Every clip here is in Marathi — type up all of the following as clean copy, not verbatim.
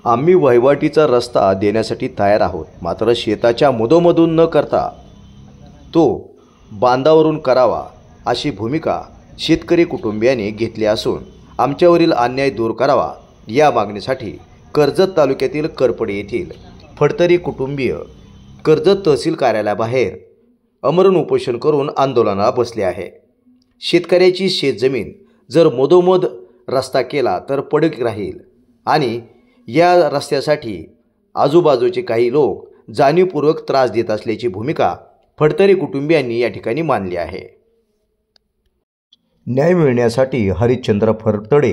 आम्ही वहिवाटीचा रस्ता देण्यासाठी तयार आहोत, मात्र शेताच्या मधोमधून न करता तो बांधावरून करावा अशी भूमिका शेतकरी कुटुंबियांनी घेतली असून आमच्यावरील अन्याय दूर करावा या मागणीसाठी कर्जत तालुक्यातील करपडे येथील फडतरी कुटुंबीय कर्जत तहसील कार्यालयाबाहेर आमरण उपोषण करून आंदोलनाला बसले आहे। शेतकऱ्याची शेतजमीन जर मधोमध रस्ता केला तर पडीक राहील आणि या रस्त्यासाठी आजूबाजूचे काही लोक जाणीवपूर्वक त्रास देत असल्याची भूमिका फडतरी कुटुंबियांनी या ठिकाणी मांडली आहे। न्याय मिळण्यासाठी हरिश्चंद्र फडतरे,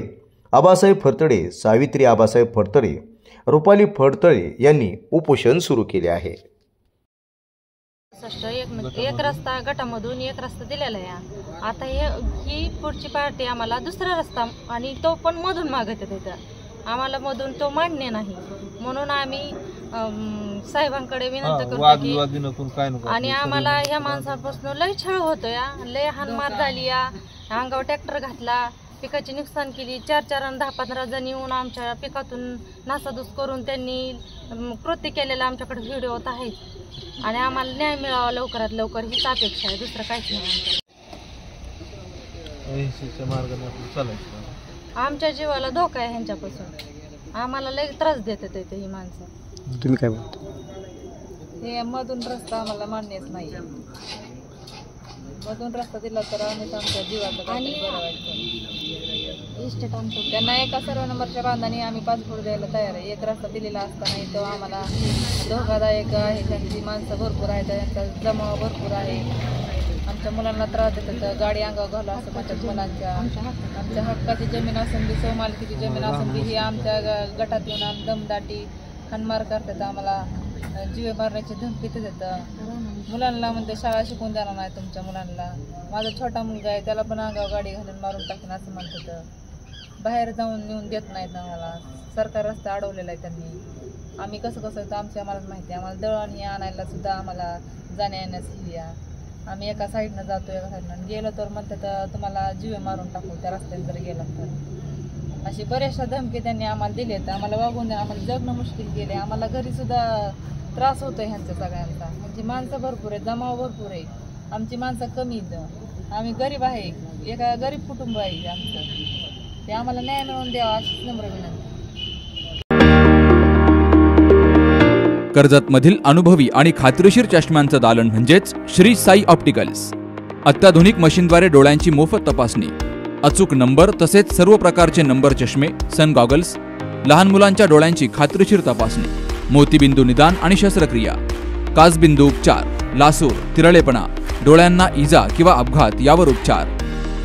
आबासाहेब फडतरे, सावित्री आबासाहेब फडतरे, रुपाली फडतरे यांनी उपोषण सुरू केले आहे। एक रस्ता गटामधून एक रस्ता दिलेला आहे। आता ही पुढची पार्टी आम्हाला दुसरा रस्ता आणि तो पण मधून मागत आहे। आम्हाला मधून तो मान्य नाही म्हणून आम्ही साहेबांकडे विनंती करतो की आणि आम्हाला या माणसांपासून लय छळ होतो या, लय हानमार झाली या, अंगावर ट्रॅक्टर घातला, पिकाची नुकसान केली, 4-4 आणि 10-15 जण येऊन आमच्या पिकातून नासाधूस करून त्यांनी कृत्य केलेला आमच्याकडे व्हिडिओ आहेत आणि आम्हाला न्याय मिळावा लवकरात लवकर हीच अपेक्षा आहे, दुसरं काहीच नाही। आमच्या जीवाला धोका आहे ह्यांच्यापासून, आम्हाला लय त्रास देतात ही माणसं। तुम्ही काय बोलता? हे मधून रस्ता आम्हाला मान्यच नाही, मधून रस्ता दिला तर आम्ही आमच्या जीवाचं आणि इस्टेट आणतो त्यांना एका सर्व नंबरच्या बांधाने आम्ही पासपोर्ट द्यायला तयार आहे। एक रस्ता दिलेला असताना तो आम्हाला धोकादायक आहे, त्यांची माणसं भरपूर आहेत, त्यांचा जमाव भरपूर आहे, आमच्या मुलांना त्रास देतात, गाडी अंगावर घालू असं म्हणतात मुलांच्या। आमच्या हक्काची जमीन असून बी, स्वमालकीची जमीन असून बी ही आमच्या गटात येऊन दमदाटी हानमार करतात, आम्हाला जीवे मारण्याची धमकी देतात। मुलांना म्हणते शाळा शिकून देणार नाही तुमच्या मुलांना, माझा छोटा मुलगा आहे त्याला पण अंगावर गाडी घालून मारून टाकेन असं म्हणतात, बाहेर जाऊन नेऊन देत नाहीत आम्हाला, सरकार रस्ता अडवलेला आहे त्यांनी। आम्ही कसं तर आम्हालाच माहिती आहे, आम्हाला दळण हे आणायला सुद्धा आम्हाला जाण्या येण्यास या, आम्ही एका साईडनं जातो एका साईडनं गेलो तर म्हणतात तुम्हाला जीवे मारून टाकू त्या रस्त्याने जर गेला तर, अशी बऱ्याचशा धमकी त्यांनी आम्हाला दिलेत, आम्हाला वागून आम्हाला जगणं मुश्किल केले, आम्हाला घरी सुद्धा त्रास होतो आहे ह्यांच्या सगळ्यांचा। म्हणजे माणसं भरपूर आहे, जमाव भरपूर आहे, आमची माणसं कमी आहेत, आम्ही गरीब आहे, एका गरीब कुटुंब आहे आमचं, ते आम्हाला न्याय मिळवून द्यावा अशीच नम्र विनंती। कर्जतमधील अनुभवी आणि खात्रीशीर चष्म्यांचं दालन म्हणजेच श्री साई ऑप्टिकल्स। अत्याधुनिक मशीनद्वारे डोळ्यांची मोफत तपासणी, अचूक नंबर तसेच सर्व प्रकारचे नंबर चष्मे, सन गॉगल्स, लहान मुलांच्या डोळ्यांची खात्रीशीर तपासणी, मोतीबिंदू निदान आणि शस्त्रक्रिया, काचबिंदू उपचार, लासूर, तिरळेपणा, डोळ्यांना इजा किंवा अपघात यावर उपचार,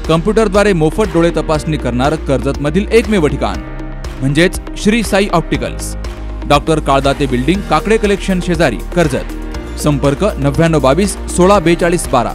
कम्प्युटरद्वारे मोफत डोळे तपासणी करणारं कर्जतमधील एकमेव ठिकाण म्हणजेच Shri Sai opticals. Doctor Kaldate building, Kakade collection शेजारी, कर्जत। संपर्क 9922 16 42 12।